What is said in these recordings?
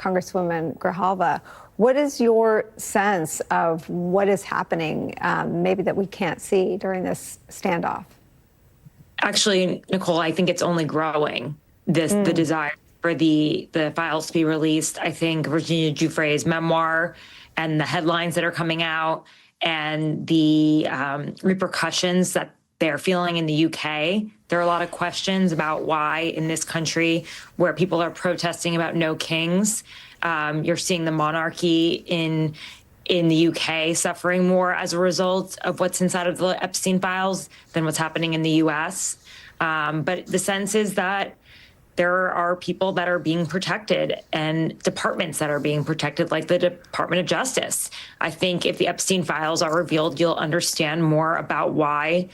Congresswoman Grijalva, what is your sense of what is happening, maybe that we can't see during this standoff? Actually, Nicolle, I think it's only growing, the desire for the files to be released. I think Virginia Giuffre's memoir and the headlines that are coming out and the repercussions that they're feeling in the UK. There are a lot of questions about why in this country where people are protesting about no kings, you're seeing the monarchy in the UK suffering more as a result of what's inside of the Epstein files than what's happening in the US. But the sense is that there are people that are being protected and departments that are being protected, like the Department of Justice. I think if the Epstein files are revealed, you'll understand more about why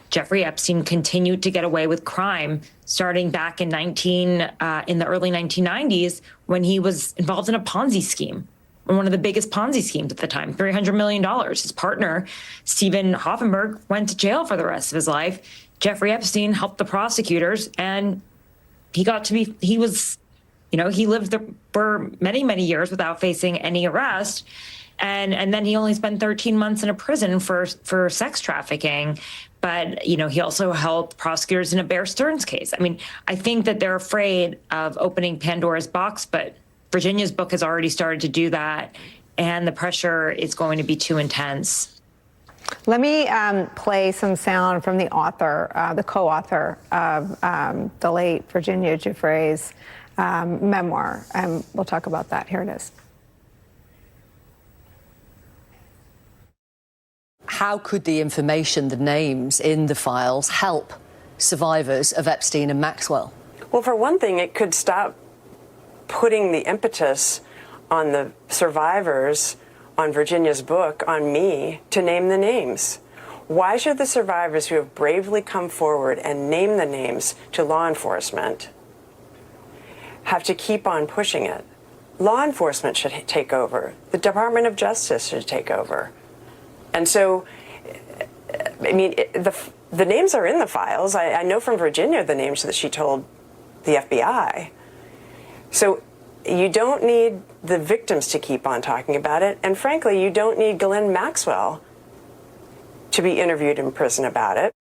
Jeffrey Epstein continued to get away with crime starting back in the early 1990s when he was involved in a Ponzi scheme, one of the biggest Ponzi schemes at the time, $300 million. His partner, Stephen Hoffenberg, went to jail for the rest of his life. Jeffrey Epstein helped the prosecutors, and he lived for many, many years without facing any arrest. And then he only spent 13 months in a prison for sex trafficking. But, he also helped prosecutors in a Bear Stearns case. I mean, I think that they're afraid of opening Pandora's box, but Virginia's book has already started to do that, and the pressure is going to be too intense. Let me play some sound from the author, the co-author of the late Virginia Giuffre's memoir, and we'll talk about that. Here it is. How could the information, the names in the files, help survivors of Epstein and Maxwell? Well, for one thing, it could stop putting the impetus on the survivors, on Virginia's book, on me, to name the names. Why should the survivors who have bravely come forward and named the names to law enforcement have to keep on pushing it? Law enforcement should take over. The Department of Justice should take over. And so, I mean, the names are in the files. I know from Virginia the names that she told the FBI. So you don't need the victims to keep on talking about it. And frankly, you don't need Ghislaine Maxwell to be interviewed in prison about it.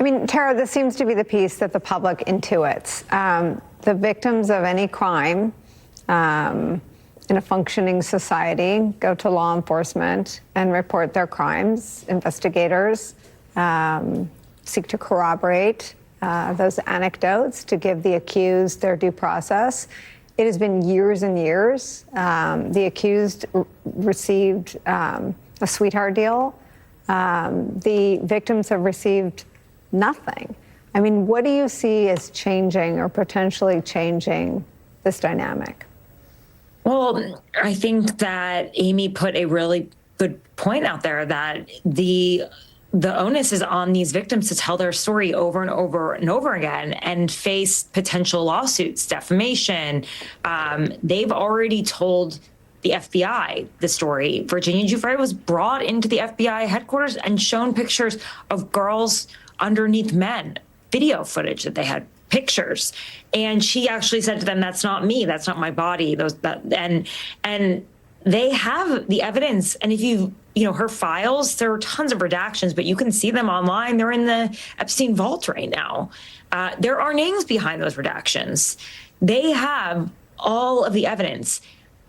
I mean, Tara, this seems to be the piece that the public intuits. The victims of any crime in a functioning society go to law enforcement and report their crimes. Investigators seek to corroborate those anecdotes to give the accused their due process. It has been years and years. The accused received a sweetheart deal. The victims have received nothing. I mean, what do you see as changing or potentially changing this dynamic? Well, I think that Amy put a really good point out there that the onus is on these victims to tell their story over and over and over again and face potential lawsuits, defamation. They've already told the FBI the story. Virginia Giuffre was brought into the FBI headquarters and shown pictures of girls underneath men, video footage that they had, pictures, and she actually said to them, "That's not me. That's not my body." And they have the evidence. And if her files, there are tons of redactions, but you can see them online. They're in the Epstein vault right now. There are names behind those redactions. They have all of the evidence,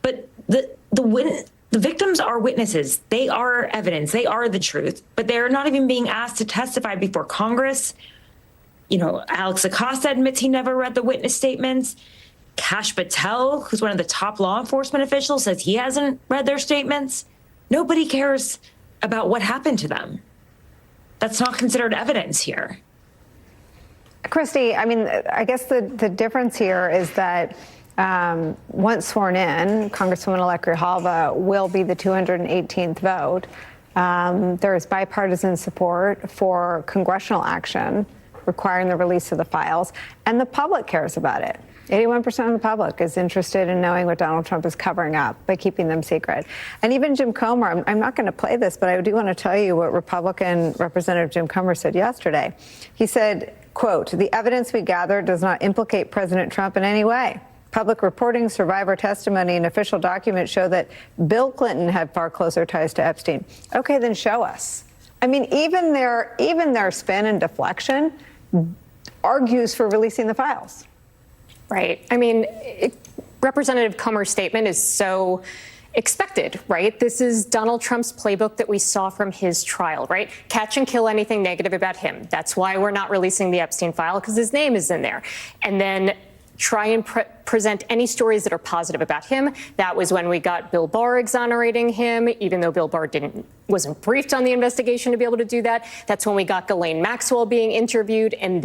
but the victims are witnesses. They are evidence. They are the truth, but they're not even being asked to testify before Congress. Alex Acosta admits he never read the witness statements. Kash Patel, who's one of the top law enforcement officials, says he hasn't read their statements. Nobody cares about what happened to them. That's not considered evidence here. Kristy, I mean, I guess the difference here is that once sworn in, Congresswoman-elect Grijalva will be the 218th vote. There is bipartisan support for congressional action requiring the release of the files, and the public cares about it. 81% of the public is interested in knowing what Donald Trump is covering up by keeping them secret. And even Jim Comer, I'm not going to play this, but I do want to tell you what Republican Representative Jim Comer said yesterday. He said, quote, "The evidence we gathered does not implicate President Trump in any way. Public reporting, survivor testimony, and official documents show that Bill Clinton had far closer ties to Epstein. Okay, then show us. I mean, even their spin and deflection argues for releasing the files. Right. I mean, Representative Comer's statement is so expected, right? This is Donald Trump's playbook that we saw from his trial, right? Catch and kill anything negative about him. That's why we're not releasing the Epstein file, because his name is in there. And then try and present any stories that are positive about him. That was when we got Bill Barr exonerating him, even though Bill Barr wasn't briefed on the investigation to be able to do that. That's when we got Ghislaine Maxwell being interviewed, and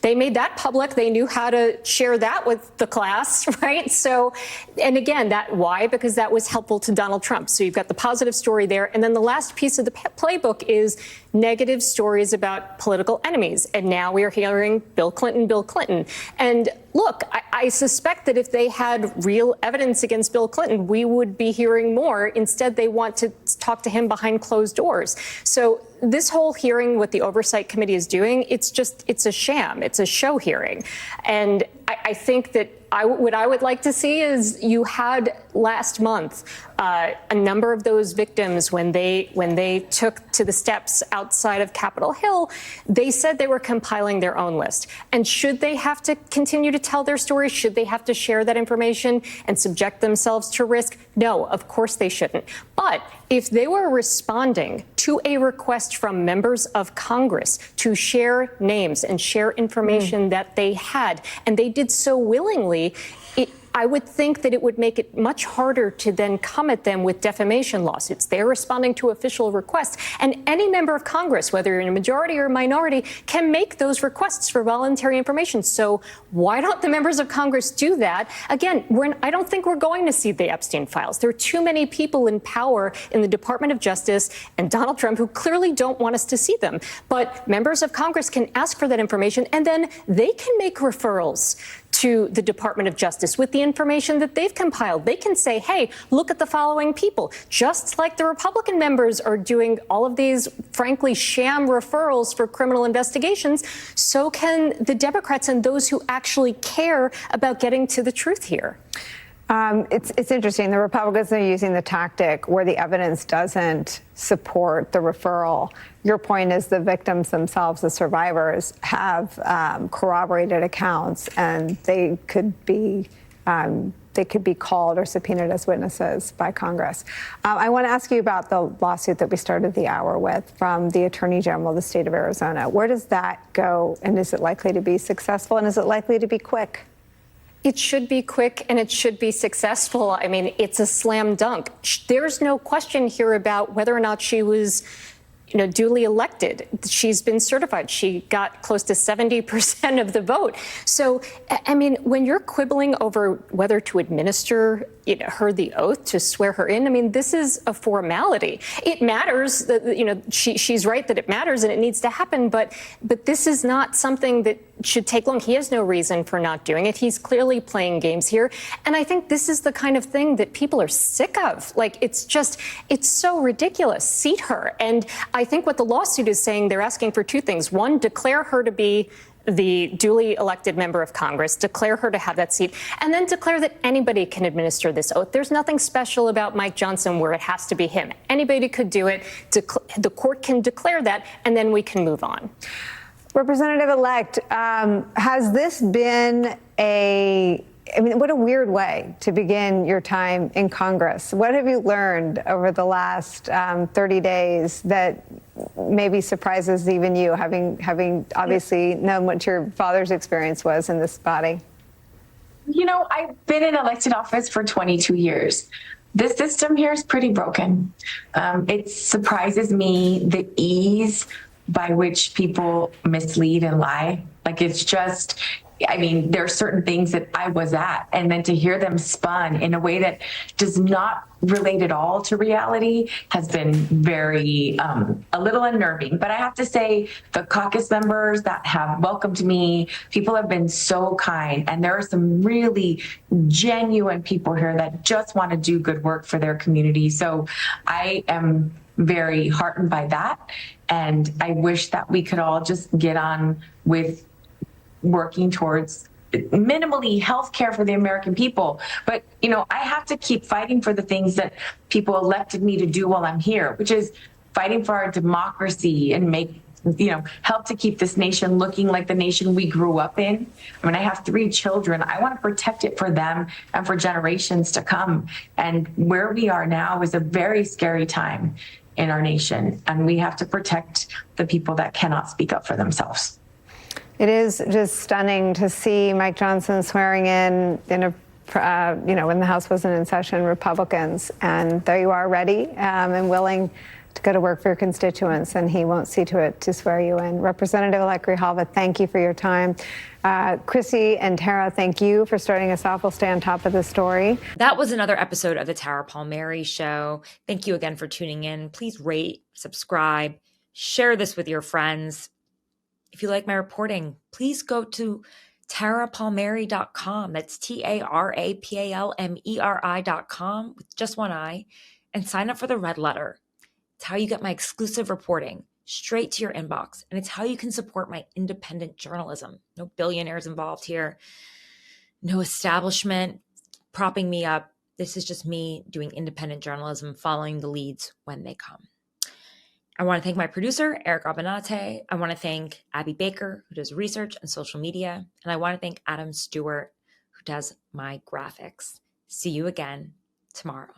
they made that public. They knew how to share that with the class, right? So, and again, why? Because that was helpful to Donald Trump. So you've got the positive story there. And then the last piece of the playbook is negative stories about political enemies. And now we are hearing Bill Clinton. And look, I suspect that if they had real evidence against Bill Clinton, we would be hearing more. Instead, they want to talk to him behind closed doors. So this whole hearing, what the Oversight Committee is doing, it's a sham. It's a show hearing. And I think that what I would like to see is you had last month a number of those victims when they took to the steps outside of Capitol Hill, they said they were compiling their own list. And should they have to continue to tell their story? Should they have to share that information and subject themselves to risk? No, of course they shouldn't. But if they were responding to a request from members of Congress to share names and share information that they had, and they did so willingly, I would think that it would make it much harder to then come at them with defamation lawsuits. They're responding to official requests. And any member of Congress, whether you're in a majority or minority, can make those requests for voluntary information. So why don't the members of Congress do that? Again, I don't think we're going to see the Epstein files. There are too many people in power in the Department of Justice and Donald Trump who clearly don't want us to see them. But members of Congress can ask for that information, and then they can make referrals to the Department of Justice with the information that they've compiled. They can say, hey, look at the following people. Just like the Republican members are doing all of these, frankly, sham referrals for criminal investigations, so can the Democrats and those who actually care about getting to the truth here. It's interesting. The Republicans are using the tactic where the evidence doesn't support the referral. Your point is the victims themselves, the survivors, have corroborated accounts, and they could be called or subpoenaed as witnesses by Congress. I want to ask you about the lawsuit that we started the hour with from the Attorney General of the state of Arizona. Where does that go, and is it likely to be successful, and is it likely to be quick? It should be quick and it should be successful. I mean, it's a slam dunk. There's no question here about whether or not she was, duly elected. She's been certified. She got close to 70% of the vote. So, I mean, when you're quibbling over whether to administer her the oath, to swear her in, I mean, this is a formality. It matters that, she's right that it matters and it needs to happen, but this is not something that should take long. He has no reason for not doing it. He's clearly playing games here. And I think this is the kind of thing that people are sick of. Like, it's so ridiculous. Seat her. And I think what the lawsuit is saying, they're asking for two things. One, declare her to be the duly elected member of Congress, declare her to have that seat, and then declare that anybody can administer this oath. There's nothing special about Mike Johnson where it has to be him. Anybody could do it. The court can declare that, and then we can move on. Representative-elect, has this been what a weird way to begin your time in Congress. What have you learned over the last 30 days that maybe surprises even you, having obviously known what your father's experience was in this body? I've been in elected office for 22 years. The system here is pretty broken. It surprises me the ease by which people mislead and lie. Like, it's just, there are certain things that I was at, and then to hear them spun in a way that does not relate at all to reality has been very, a little unnerving. But I have to say, the caucus members that have welcomed me, people have been so kind. And there are some really genuine people here that just want to do good work for their community. So I am very heartened by that. And I wish that we could all just get on with working towards minimally health care for the American people. But, you know, I have to keep fighting for the things that people elected me to do while I'm here, which is fighting for our democracy and help to keep this nation looking like the nation we grew up in. I mean, I have 3 children. I want to protect it for them and for generations to come. And where we are now is a very scary time in our nation. And we have to protect the people that cannot speak up for themselves. It is just stunning to see Mike Johnson swearing in when the House wasn't in session, Republicans, and there you are, ready and willing to go to work for your constituents, and he won't see to it to swear you in. Representative-elect Grijalva, thank you for your time. Kristy and Tara, thank you for starting us off. We'll stay on top of the story. That was another episode of the Tara Palmeri Show. Thank you again for tuning in. Please rate, subscribe, share this with your friends. If you like my reporting, please go to tarapalmeri.com. That's TARAPALMERI.com with just one I, and sign up for the red letter. It's how you get my exclusive reporting straight to your inbox, and it's how you can support my independent journalism. No billionaires involved here, no establishment propping me up. This is just me doing independent journalism, following the leads when they come. I want to thank my producer, Eric Abinate. I want to thank Abby Baker, who does research and social media. And I want to thank Adam Stewart, who does my graphics. See you again tomorrow.